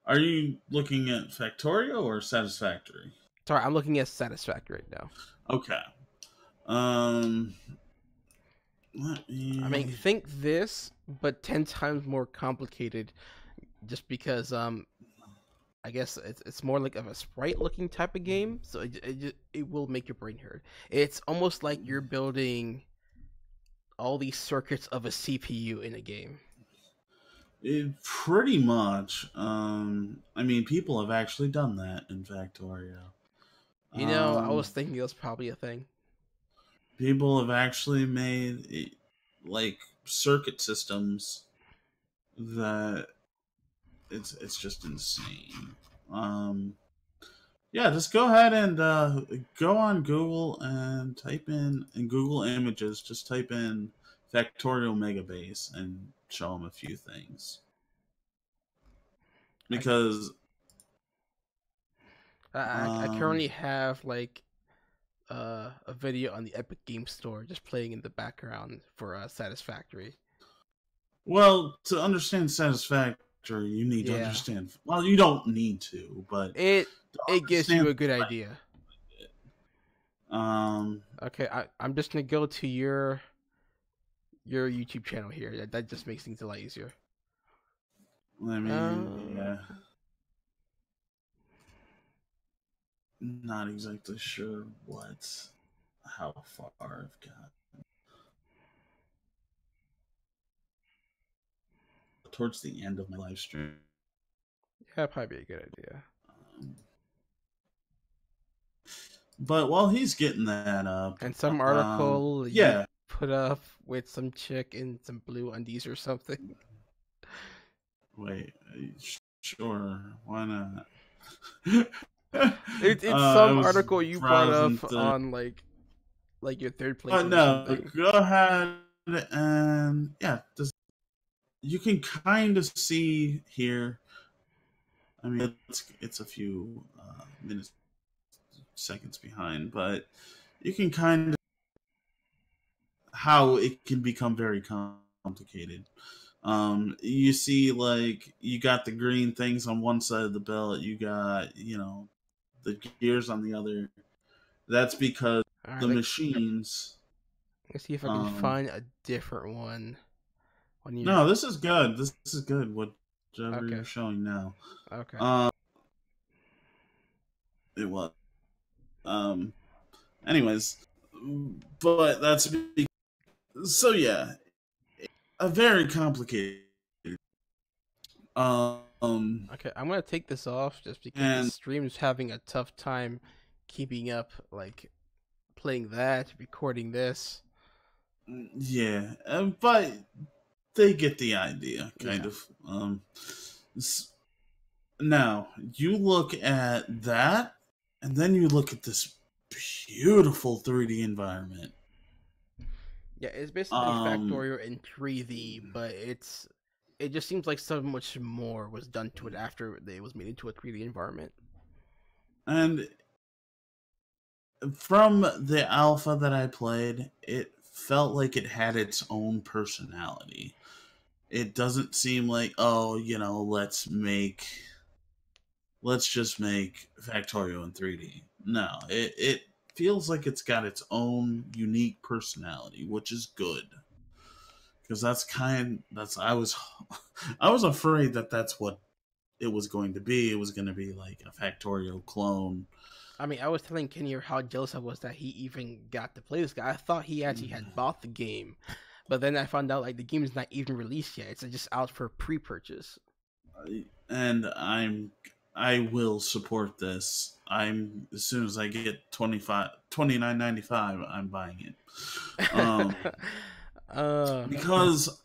are you looking at Factorio or Satisfactory? Sorry, I'm looking at Satisfactory right now. Okay. Um let I mean, me think this, but 10 times more complicated. Just because I guess it's more like of a sprite looking type of game, so it will make your brain hurt. It's almost like you're building all these circuits of a CPU in a game. pretty much. I mean, people have actually done that in Factorio. I Um was thinking it was probably a thing. People have actually made like circuit systems that it's just insane. Um, yeah, just go ahead and go on Google and type in Google Images. Just type in Factorial Megabase and show them a few things I because I um, currently have like a video on the Epic Game Store just playing in the background for Satisfactory. well, to understand Satisfactory, you need to Yeah, understand. Well, you don't need to, but it to it gives you understand a good idea. um Okay, I'm just gonna go to your YouTube channel here. That just makes things a lot easier. I mean, Uh, yeah, not exactly sure what. how far I've got. Towards the end of my live stream. Yeah, that'd probably be a good idea. But while he's getting that up, And some article you yeah, put up with some chick in some blue undies or something. wait, sure, why not? It's I some was article you brought browsing up through. on like your third playthrough or No, something. go ahead and yeah, you can kind of see here. I mean, it's a few minutes, seconds behind, but you can kind of how it can become very complicated. You see, like you got the green things on one side of the belt, you got the gears on the other. That's because All right, the machines. let's see if I can find a different one on your. No, this is good. This is good. Whatever Okay. you're showing now. Okay. It was. Anyways, but that's so yeah, a very complicated. Okay, I'm gonna take this off just because the And stream is having a tough time keeping up, like playing that, recording this. yeah, but they get the idea, kind Yeah. of. Now you look at that, and then you look at this beautiful 3D environment. Yeah, it's basically Factorio in 3D, but it just seems like so much more was done to it after it was made into a 3D environment. And from the alpha that I played, it felt like it had its own personality. It doesn't seem like, oh, let's just make Factorio in 3D. No, it feels like it's got its own unique personality, which is good. Because I was I was afraid that that's what it was going to be. It was going to be like a Factorio clone. I mean, I was telling Kenny how jealous I was that he even got to play this guy. I thought he actually had bought the game, but then I found out like the game is not even released yet. It's just out for pre-purchase. And I will support this. As soon as I get $29.95, I'm buying it. Because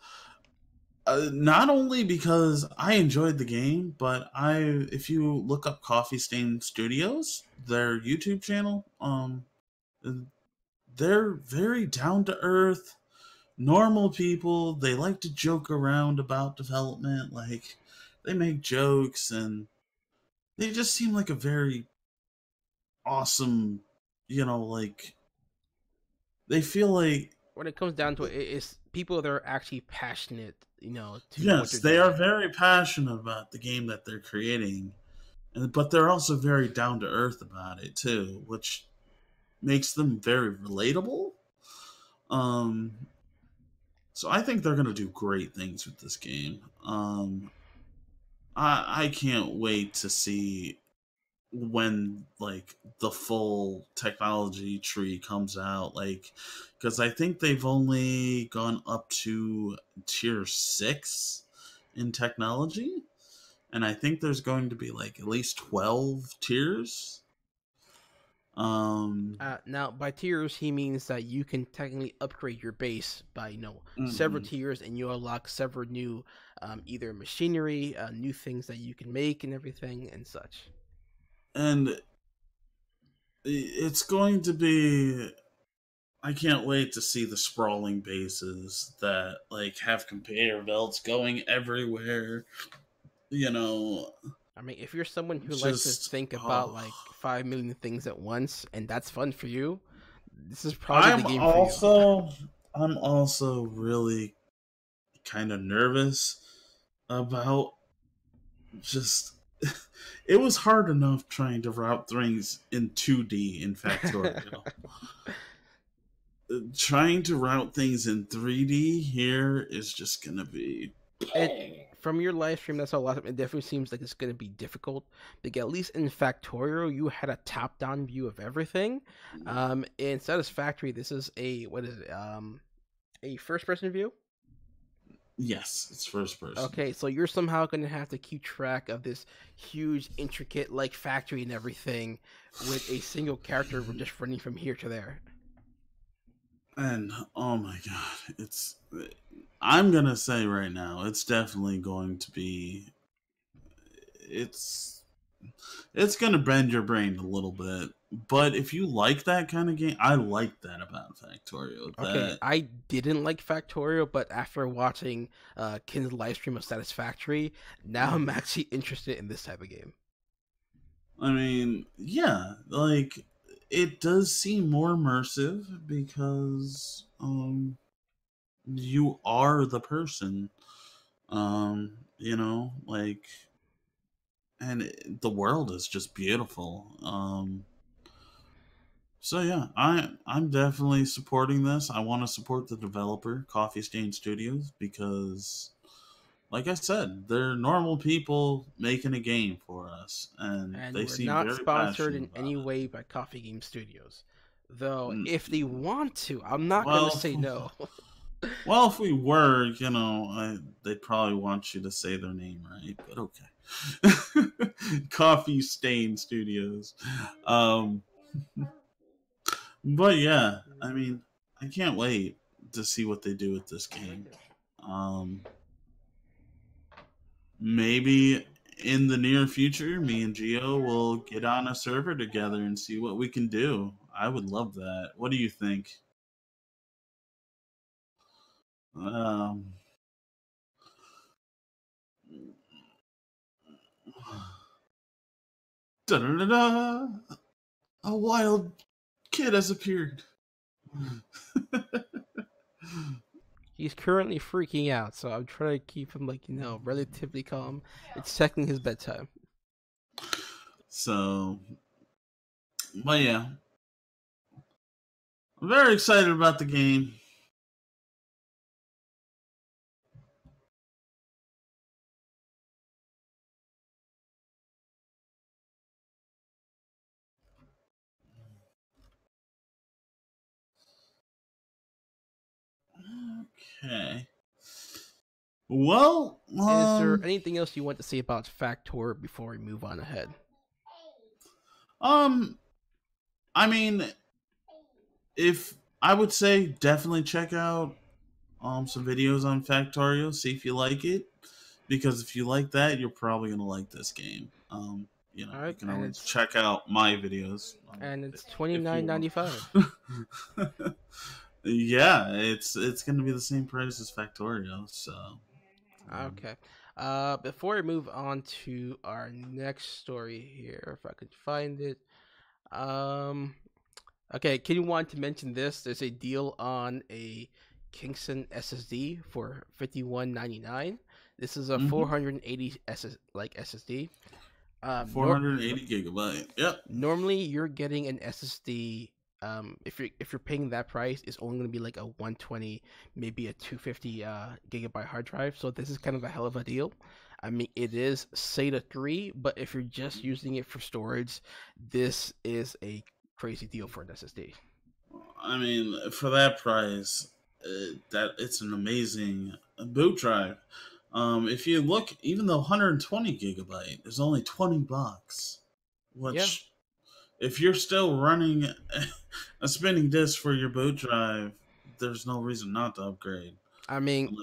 not only because I enjoyed the game, but if you look up Coffee Stain Studios, their YouTube channel, they're very down to earth, normal people. They like to joke around about development, like they make jokes, and they just seem like a very awesome, like they feel like when it comes down to it, it's people that are actually passionate, to what yes, they're they doing. are very passionate about the game that they're creating, but they're also very down to earth about it too, which makes them very relatable. So I think they're gonna do great things with this game. I can't wait to see when like the full technology tree comes out, like because I think they've only gone up to tier 6 in technology, and I think there's going to be like at least 12 tiers. Now, by tiers, he means that you can technically upgrade your base by several tiers, and you unlock several new, either machinery, new things that you can make, and everything and such. And it's going to be. I can't wait to see the sprawling bases that like have conveyor belts going everywhere. I mean, if you're someone who likes to Just think about like 5 million things at once, and that's fun for you, this is probably the game for you. I'm also really kind of nervous about just. It was hard enough trying to route things in 2D in Factorio. Trying to route things in 3D here is just gonna be. from your live stream, that's a lot. It definitely seems like it's going to be difficult. Like at least in Factorio, you had a top-down view of everything. In Satisfactory, this is a what is it? A first-person view. Yes, it's first person. Okay, so you're somehow going to have to keep track of this huge, intricate like factory and everything with a single character just running from here to there. And oh my god, it's. I'm gonna say right now, it's definitely going to be. It's it's gonna bend your brain a little bit. But if you like that kind of game, I like that about Factorio. Okay, That I didn't like Factorio, but after watching Kin's live stream of Satisfactory, now I'm actually interested in this type of game. I mean, yeah, like it does seem more immersive because you are the person. Like and the world is just beautiful. So yeah, I'm definitely supporting this. I want to support the developer, Coffee Stain Studios, because like I said, they're normal people making a game for us, and And they we're seem not very sponsored passionate in about any it. way by Coffee Game Studios. Though, Mm, if they want to, I'm not going to Well, say no. well, if we were, they'd probably want you to say their name right, but okay. Coffee Stain Studios. Um, but yeah, I mean, I can't wait to see what they do with this game. Um, Maybe in the near future, me and Geo will get on a server together and see what we can do. I would love that. What do you think? Um, da-da-da-da, a wild kid has appeared. He's currently freaking out, so I'm trying to keep him, like, relatively calm. It's technically his bedtime. So, but yeah, I'm very excited about the game. Okay. Well, Is there anything else you want to say about Factor before we move on ahead? um, I mean, if I would say definitely check out some videos on Factorio, see if you like it. Because if you like that, you're probably gonna like this game. All You right, can always check out my videos and it's twenty if you nine want. ninety five. Yeah, it's gonna be the same price as Factorio. So, um, Okay. Before we move on to our next story here, if I could find it. Um, okay, can you want to mention this? There's a deal on a Kingston SSD for $51.99. This is a mm-hmm. 480 SSD. 480 gigabyte. Yep. Normally you're getting an SSD. If you're paying that price, it's only going to be like a 120, maybe a 250 gigabyte hard drive. So this is kind of a hell of a deal. I mean, it is SATA 3, but if you're just using it for storage, this is a crazy deal for an SSD. I mean, for that price, that it's an amazing boot drive. If you look, even the 120 gigabyte is only $20, Yeah, which if you're still running a spinning disk for your boot drive, there's no reason not to upgrade. I mean,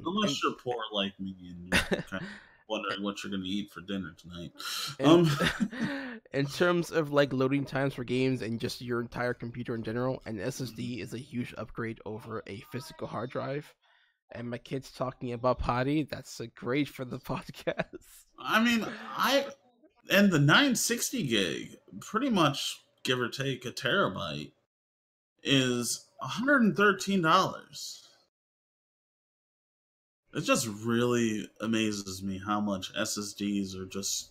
Unless you're poor like me and you're kind of wondering what you're going to eat for dinner tonight. and in terms of like loading times for games and just your entire computer in general, an SSD is a huge upgrade over a physical hard drive. And my kid's talking about potty. That's great for the podcast. I mean, and the 960 gig, pretty much give or take a terabyte, is $113. It just really amazes me how much SSDs are just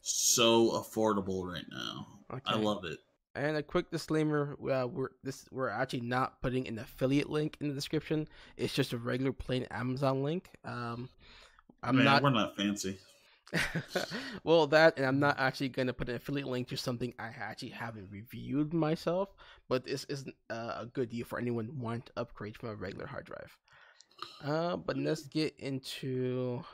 so affordable right now. I Okay. love it. And a quick disclaimer: we're actually not putting an affiliate link in the description. It's just a regular plain Amazon link. I'm Man, not. we're not fancy. Well, that, and I'm not actually going to put an affiliate link to something I actually haven't reviewed myself. But this isn't a good deal for anyone wanting to upgrade from a regular hard drive. But let's get into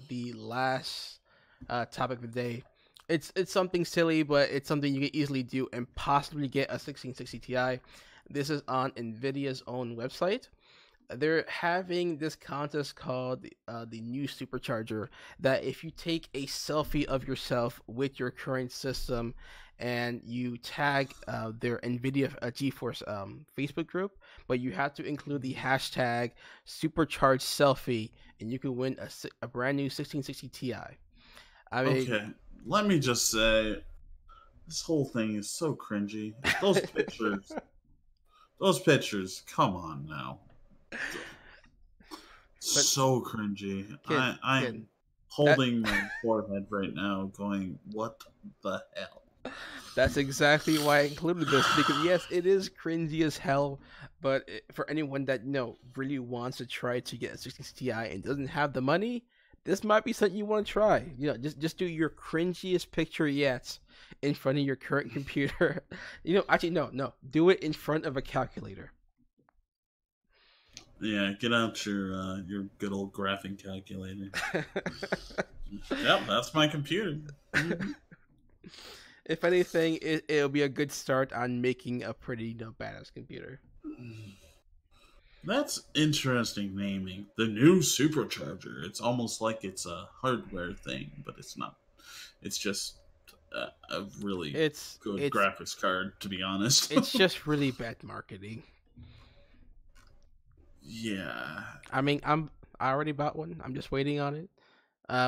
the last topic of the day. It's something silly, but it's something you can easily do and possibly get a 1660 Ti. This is on Nvidia's own website. They're having this contest called the new supercharger, that if you take a selfie of yourself with your current system and you tag their Nvidia GeForce Facebook group, but you have to include the hashtag supercharged selfie, and you can win a brand new 1660 Ti. I mean, Okay, let me just say, this whole thing is so cringy. Those pictures, come on now. So cringy. I'm holding my forehead right now, going, "What the hell?" That's exactly why I included this, because yes, it is cringy as hell. But for anyone that really wants to try to get a 1660 Ti and doesn't have the money, this might be something you want to try. Just do your cringiest picture yet in front of your current computer. Actually, no, do it in front of a calculator. Yeah, get out your good old graphing calculator. Yep, that's my computer. If anything, it'll be a good start on making a pretty badass computer. That's interesting naming. The new supercharger. It's almost like it's a hardware thing, but it's not. It's just a really good graphics card, to be honest. It's just really bad marketing. Yeah. I mean, I already bought one. I'm just waiting on it.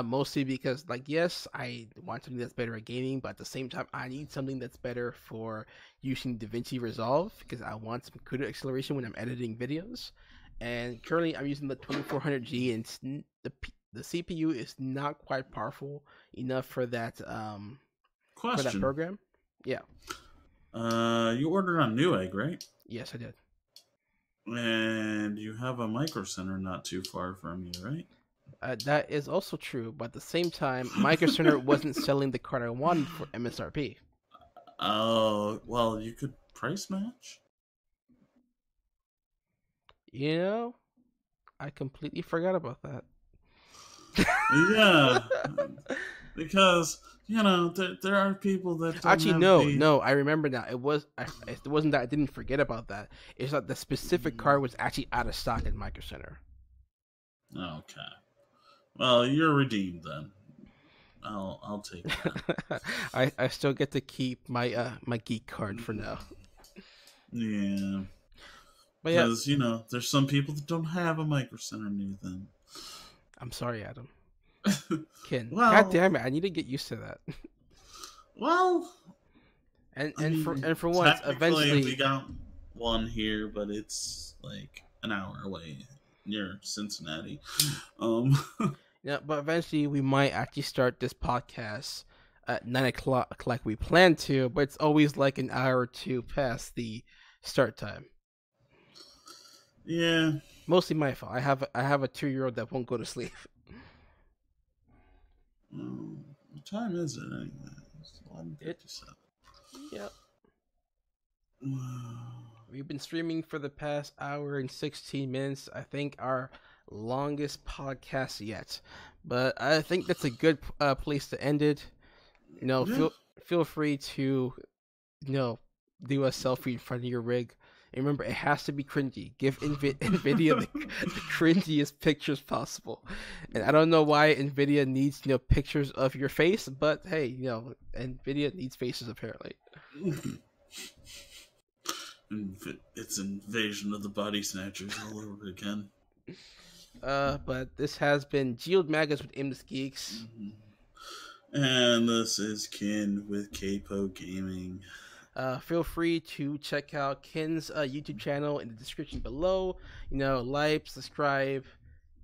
Mostly because, yes, I want something that's better at gaming, but at the same time, I need something that's better for using DaVinci Resolve, because I want some CUDA acceleration when I'm editing videos. And currently, I'm using the 2400G, and the CPU is not quite powerful enough for that for that program. Yeah. You ordered on Newegg, right? Yes, I did. And you have a Micro Center not too far from you, right? That is also true, but at the same time, Micro Center wasn't selling the card I wanted for MSRP. Oh, well, you could price match. I completely forgot about that. Yeah, because there are people that don't actually no. I remember now. It wasn't that I didn't forget about that. It's that the specific card was actually out of stock at Micro Center. Okay. Well, you're redeemed then. I'll take that. I still get to keep my my geek card for now. Yeah. But because there's some people that don't have a Micro Center near them. I'm sorry, Adam. Ken, God damn it! I need to get used to that. Well, and for once, eventually we got one here, but it's like an hour away near Cincinnati. Yeah, but eventually we might actually start this podcast at 9:00 like we planned to, but it's always like an hour or two past the start time. Yeah, mostly my fault. I have a 2-year-old that won't go to sleep. What time is it anyway? It's 11:57. Yep. We've been streaming for the past hour and 16 minutes. I think our longest podcast yet, but I think that's a good place to end it. Feel free to do a selfie in front of your rig. And remember, it has to be cringy. Give Nvidia the cringiest pictures possible. And I don't know why Nvidia needs pictures of your face, but hey, Nvidia needs faces apparently. It's Invasion of the Body Snatchers all over again. But this has been Geode Magas with Aimless Geeks. And this is Ken with Capo Gaming. Feel free to check out Ken's YouTube channel in the description below. Like, subscribe.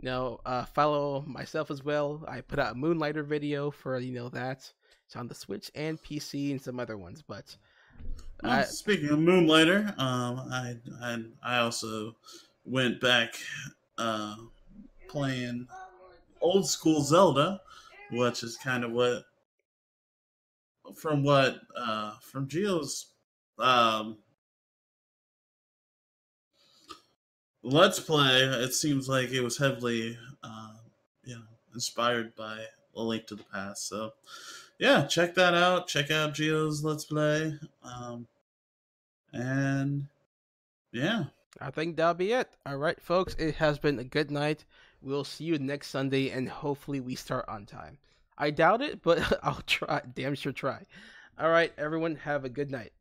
Follow myself as well. I put out a Moonlighter video for that. It's on the Switch and PC and some other ones. But Well, I speaking of Moonlighter, I also went back uh, playing old school Zelda, which is kind of from Geo's um, Let's Play. It seems like it was heavily, inspired by A Link to the Past. So, yeah, check that out. Check out Geo's Let's Play, and yeah, I think that'll be it. All right, folks, it has been a good night. We'll see you next Sunday, and hopefully we start on time. I doubt it, but I'll try. Damn sure try. All right, everyone, have a good night.